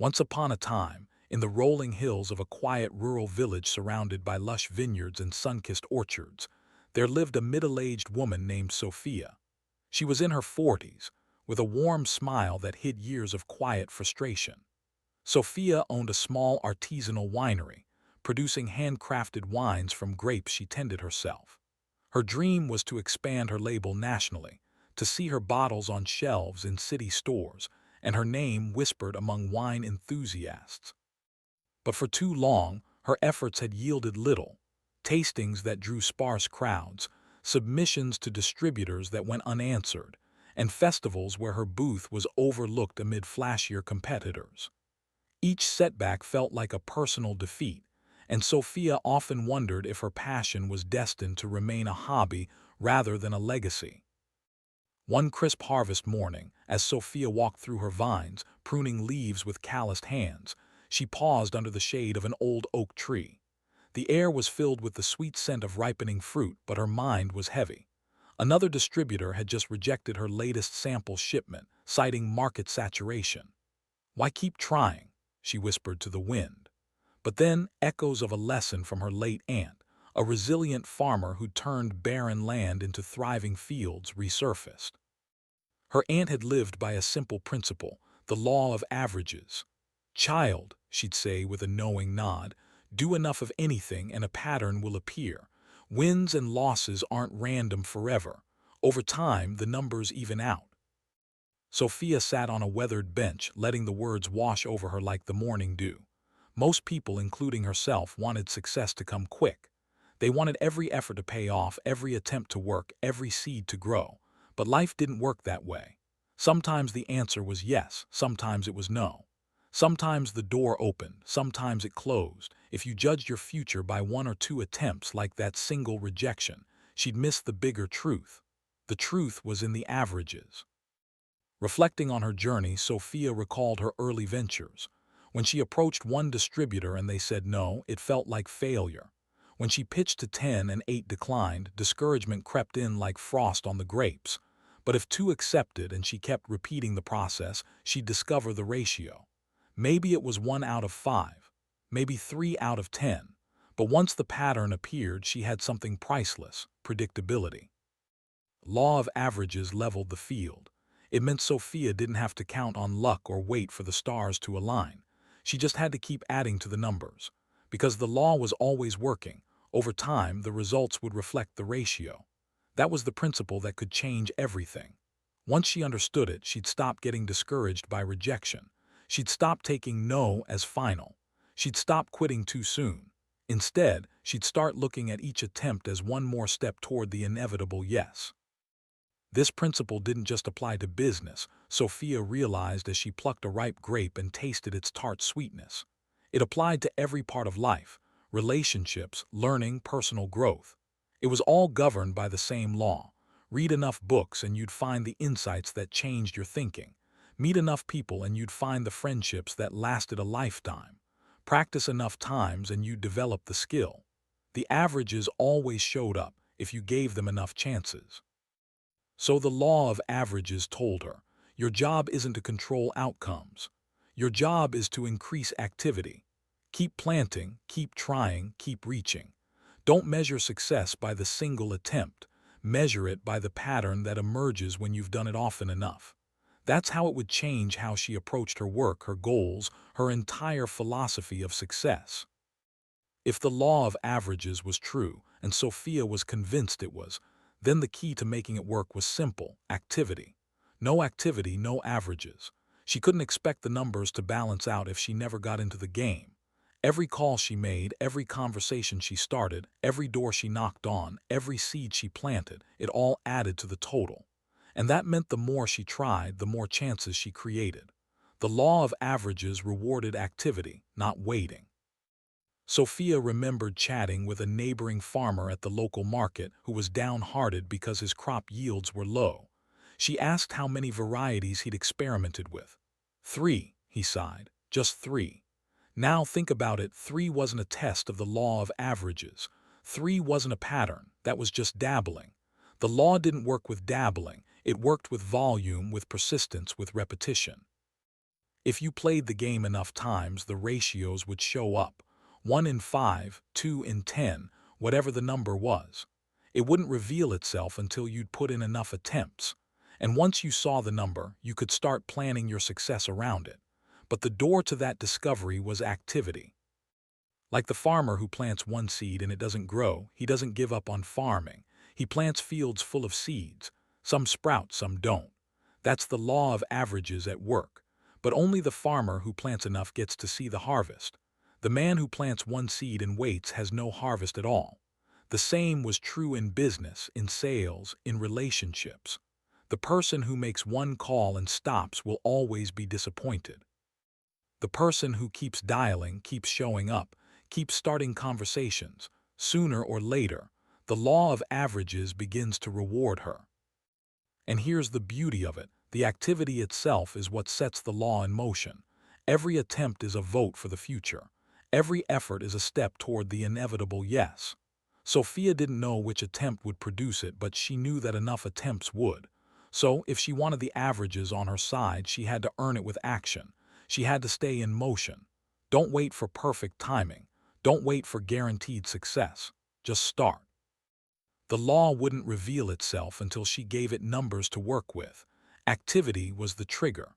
Once upon a time, in the rolling hills of a quiet rural village surrounded by lush vineyards and sun-kissed orchards, there lived a middle-aged woman named Sophia. She was in her 40s, with a warm smile that hid years of quiet frustration. Sophia owned a small artisanal winery, producing handcrafted wines from grapes she tended herself. Her dream was to expand her label nationally, to see her bottles on shelves in city stores, and her name whispered among wine enthusiasts. But for too long, her efforts had yielded little. Tastings that drew sparse crowds, submissions to distributors that went unanswered, and festivals where her booth was overlooked amid flashier competitors. Each setback felt like a personal defeat, and Sophia often wondered if her passion was destined to remain a hobby rather than a legacy. One crisp harvest morning, as Sophia walked through her vines, pruning leaves with calloused hands, she paused under the shade of an old oak tree. The air was filled with the sweet scent of ripening fruit, but her mind was heavy. Another distributor had just rejected her latest sample shipment, citing market saturation. "Why keep trying?" she whispered to the wind. But then echoes of a lesson from her late aunt, a resilient farmer who turned barren land into thriving fields, resurfaced. Her aunt had lived by a simple principle, the law of averages. "Child," she'd say with a knowing nod, "do enough of anything and a pattern will appear. Wins and losses aren't random forever. Over time, the numbers even out." Sophia sat on a weathered bench, letting the words wash over her like the morning dew. Most people, including herself, wanted success to come quick. They wanted every effort to pay off, every attempt to work, every seed to grow. But life didn't work that way. Sometimes the answer was yes, sometimes it was no. Sometimes the door opened, sometimes it closed. If you judged your future by one or two attempts like that single rejection, she'd miss the bigger truth. The truth was in the averages. Reflecting on her journey, Sophia recalled her early ventures. When she approached one distributor and they said no, it felt like failure. When she pitched to 10 and 8 declined, discouragement crept in like frost on the grapes. But if 2 accepted and she kept repeating the process, she'd discover the ratio. Maybe it was 1 out of 5, maybe 3 out of 10. But once the pattern appeared, she had something priceless: predictability. Law of averages leveled the field. It meant Sophia didn't have to count on luck or wait for the stars to align. She just had to keep adding to the numbers. Because the law was always working, over time the results would reflect the ratio. That was the principle that could change everything. Once she understood it, she'd stop getting discouraged by rejection. She'd stop taking no as final. She'd stop quitting too soon. Instead, she'd start looking at each attempt as one more step toward the inevitable yes. This principle didn't just apply to business, Sophia realized as she plucked a ripe grape and tasted its tart sweetness. It applied to every part of life: relationships, learning, personal growth. It was all governed by the same law. Read enough books and you'd find the insights that changed your thinking. Meet enough people and you'd find the friendships that lasted a lifetime. Practice enough times and you'd develop the skill. The averages always showed up if you gave them enough chances. So the law of averages told her, your job isn't to control outcomes. Your job is to increase activity. Keep planting, keep trying, keep reaching. Don't measure success by the single attempt. Measure it by the pattern that emerges when you've done it often enough. That's how it would change how she approached her work, her goals, her entire philosophy of success. If the law of averages was true, and Sophia was convinced it was, then the key to making it work was simple: activity. No activity, no averages. She couldn't expect the numbers to balance out if she never got into the game. Every call she made, every conversation she started, every door she knocked on, every seed she planted, it all added to the total. And that meant the more she tried, the more chances she created. The law of averages rewarded activity, not waiting. Sophia remembered chatting with a neighboring farmer at the local market who was downhearted because his crop yields were low. She asked how many varieties he'd experimented with. 3, he sighed, just 3. Now think about it, 3 wasn't a test of the law of averages. 3 wasn't a pattern, that was just dabbling. The law didn't work with dabbling, it worked with volume, with persistence, with repetition. If you played the game enough times, the ratios would show up. 1 in 5, 2 in 10, whatever the number was. It wouldn't reveal itself until you'd put in enough attempts. And once you saw the number, you could start planning your success around it. But the door to that discovery was activity. Like the farmer who plants one seed and it doesn't grow, he doesn't give up on farming. He plants fields full of seeds. Some sprout, some don't. That's the law of averages at work. But only the farmer who plants enough gets to see the harvest. The man who plants one seed and waits has no harvest at all. The same was true in business, in sales, in relationships. The person who makes one call and stops will always be disappointed. The person who keeps dialing, keeps showing up, keeps starting conversations, sooner or later, the law of averages begins to reward her. And here's the beauty of it. The activity itself is what sets the law in motion. Every attempt is a vote for the future. Every effort is a step toward the inevitable yes. Sophia didn't know which attempt would produce it, but she knew that enough attempts would. So, if she wanted the averages on her side, she had to earn it with action. She had to stay in motion. Don't wait for perfect timing. Don't wait for guaranteed success. Just start. The law wouldn't reveal itself until she gave it numbers to work with. Activity was the trigger.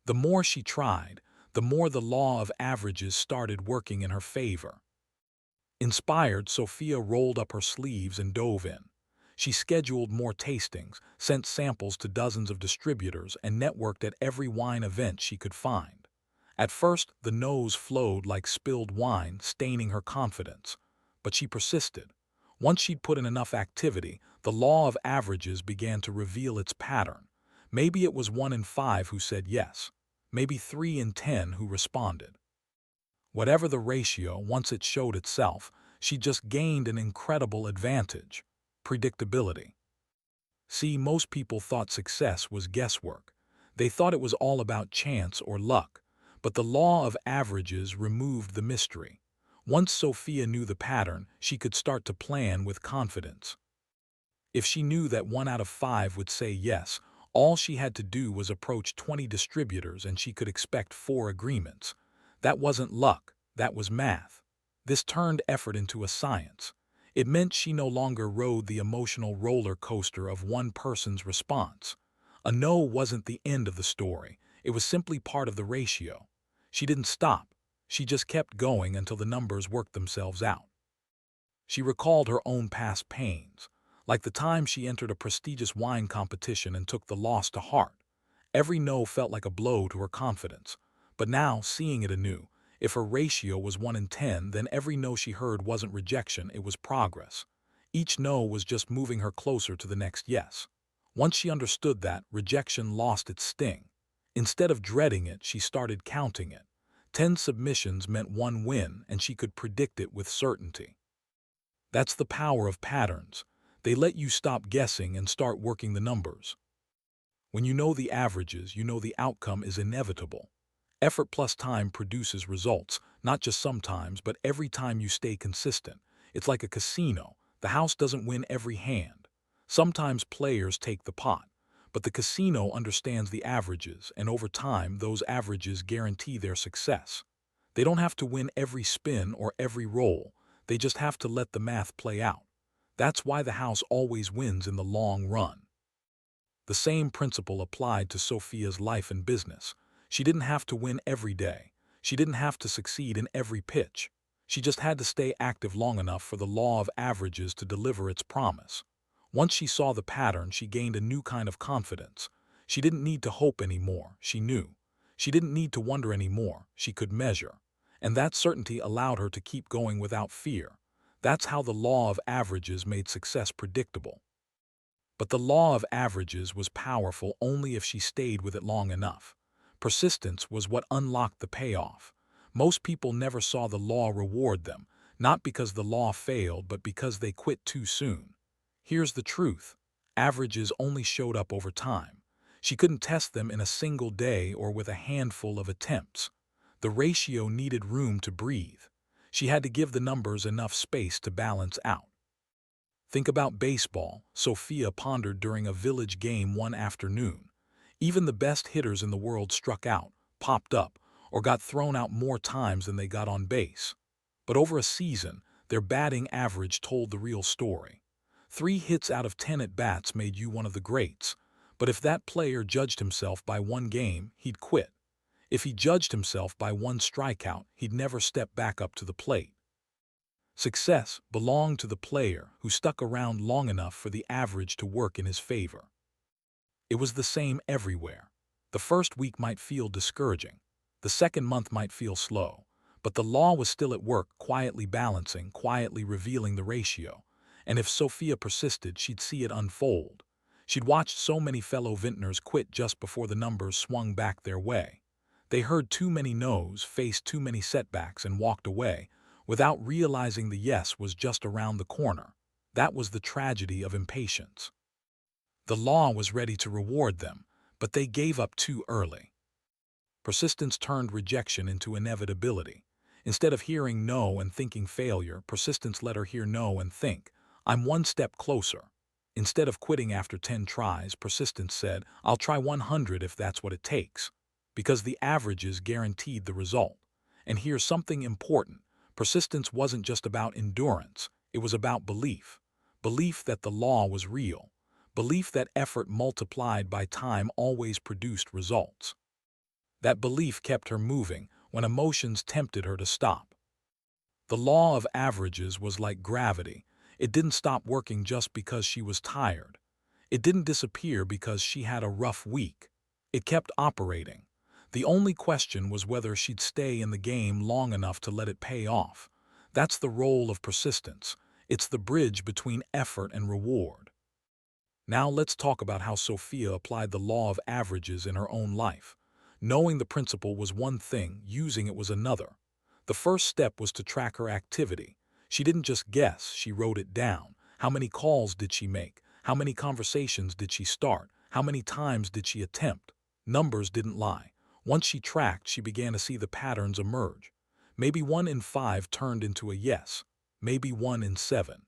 The more she tried, the more the law of averages started working in her favor. Inspired, Sophia rolled up her sleeves and dove in. She scheduled more tastings, sent samples to dozens of distributors, and networked at every wine event she could find. At first, the no's flowed like spilled wine, staining her confidence. But she persisted. Once she'd put in enough activity, the law of averages began to reveal its pattern. Maybe it was 1 in 5 who said yes. Maybe 3 in 10 who responded. Whatever the ratio, once it showed itself, she just gained an incredible advantage: predictability. See, most people thought success was guesswork. They thought it was all about chance or luck. But the law of averages removed the mystery. Once Sophia knew the pattern, she could start to plan with confidence. If she knew that 1 out of 5 would say yes, all she had to do was approach 20 distributors and she could expect 4 agreements. That wasn't luck, that was math. This turned effort into a science. It meant she no longer rode the emotional roller coaster of one person's response. A no wasn't the end of the story, it was simply part of the ratio. She didn't stop, she just kept going until the numbers worked themselves out. She recalled her own past pains, like the time she entered a prestigious wine competition and took the loss to heart. Every no felt like a blow to her confidence. But now, seeing it anew, if her ratio was 1 in 10, then every no she heard wasn't rejection, it was progress. Each no was just moving her closer to the next yes. Once she understood that, rejection lost its sting. Instead of dreading it, she started counting it. 10 submissions meant 1 win, and she could predict it with certainty. That's the power of patterns. They let you stop guessing and start working the numbers. When you know the averages, you know the outcome is inevitable. Effort plus time produces results, not just sometimes, but every time you stay consistent. It's like a casino. The house doesn't win every hand. Sometimes players take the pot. But the casino understands the averages, and over time, those averages guarantee their success. They don't have to win every spin or every roll. They just have to let the math play out. That's why the house always wins in the long run. The same principle applied to Sophia's life and business. She didn't have to win every day. She didn't have to succeed in every pitch. She just had to stay active long enough for the law of averages to deliver its promise. Once she saw the pattern, she gained a new kind of confidence. She didn't need to hope anymore, she knew. She didn't need to wonder anymore, she could measure. And that certainty allowed her to keep going without fear. That's how the law of averages made success predictable. But the law of averages was powerful only if she stayed with it long enough. Persistence was what unlocked the payoff. Most people never saw the law reward them, not because the law failed, but because they quit too soon. Here's the truth. Averages only showed up over time. She couldn't test them in a single day or with a handful of attempts. The ratio needed room to breathe. She had to give the numbers enough space to balance out. Think about baseball, Sophia pondered during a village game one afternoon. Even the best hitters in the world struck out. popped up, or got thrown out more times than they got on base. But over a season, their batting average told the real story. 3 hits out of 10 at-bats made you one of the greats, but if that player judged himself by one game, he'd quit. If he judged himself by one strikeout, he'd never step back up to the plate. Success belonged to the player who stuck around long enough for the average to work in his favor. It was the same everywhere. The first week might feel discouraging. The second month might feel slow. But the law was still at work, quietly balancing, quietly revealing the ratio. And if Sophia persisted, she'd see it unfold. She'd watched so many fellow vintners quit just before the numbers swung back their way. They heard too many no's, faced too many setbacks, and walked away, without realizing the yes was just around the corner. That was the tragedy of impatience. The law was ready to reward them, but they gave up too early. Persistence turned rejection into inevitability. Instead of hearing no and thinking failure, persistence let her hear no and think, I'm one step closer. Instead of quitting after 10 tries, persistence said, I'll try 100 if that's what it takes. Because the averages guaranteed the result. And here's something important. Persistence wasn't just about endurance. It was about belief. Belief that the law was real. Belief that effort multiplied by time always produced results. That belief kept her moving when emotions tempted her to stop. The law of averages was like gravity. It didn't stop working just because she was tired. It didn't disappear because she had a rough week. It kept operating. The only question was whether she'd stay in the game long enough to let it pay off. That's the role of persistence. It's the bridge between effort and reward. Now let's talk about how Sophia applied the law of averages in her own life. Knowing the principle was one thing, using it was another. The first step was to track her activity. She didn't just guess, she wrote it down. How many calls did she make? How many conversations did she start? How many times did she attempt? Numbers didn't lie. Once she tracked, she began to see the patterns emerge. Maybe 1 in 5 turned into a yes. Maybe 1 in 7.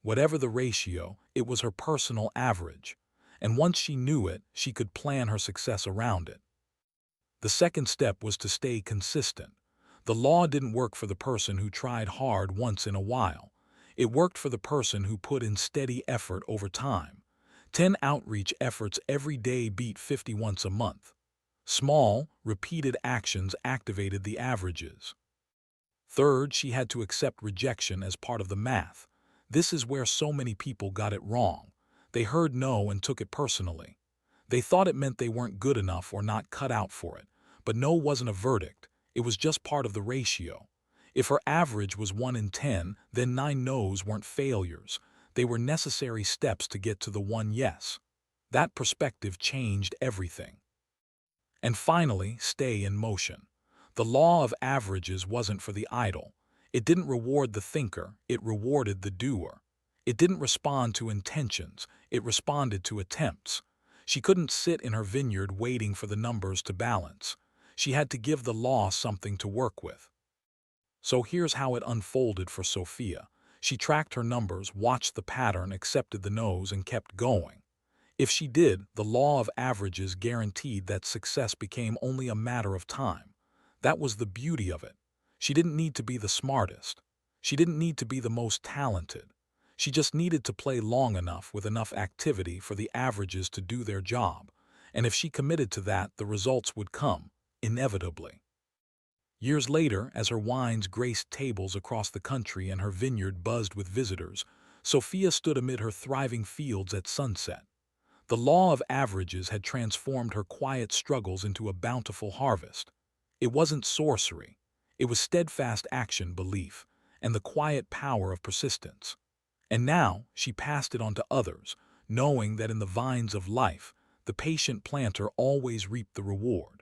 Whatever the ratio, it was her personal average. And once she knew it, she could plan her success around it. The second step was to stay consistent. The law didn't work for the person who tried hard once in a while. It worked for the person who put in steady effort over time. 10 outreach efforts every day beat 50 once a month. Small, repeated actions activated the averages. Third, she had to accept rejection as part of the math. This is where so many people got it wrong. They heard no and took it personally. They thought it meant they weren't good enough or not cut out for it. But no wasn't a verdict. It was just part of the ratio. If her average was 1 in 10, then 9 no's weren't failures. They were necessary steps to get to the one yes. That perspective changed everything. And finally, stay in motion. The law of averages wasn't for the idle. It didn't reward the thinker, it rewarded the doer. It didn't respond to intentions, it responded to attempts. She couldn't sit in her vineyard waiting for the numbers to balance. She had to give the law something to work with. So here's how it unfolded for Sophia. She tracked her numbers, watched the pattern, accepted the no's, and kept going. If she did, the law of averages guaranteed that success became only a matter of time. That was the beauty of it. She didn't need to be the smartest. She didn't need to be the most talented. She just needed to play long enough with enough activity for the averages to do their job. And if she committed to that, the results would come, inevitably. Years later, as her wines graced tables across the country and her vineyard buzzed with visitors, Sophia stood amid her thriving fields at sunset. The law of averages had transformed her quiet struggles into a bountiful harvest. It wasn't sorcery. It was steadfast action, belief, and the quiet power of persistence. And now she passed it on to others, knowing that in the vines of life, the patient planter always reaped the reward.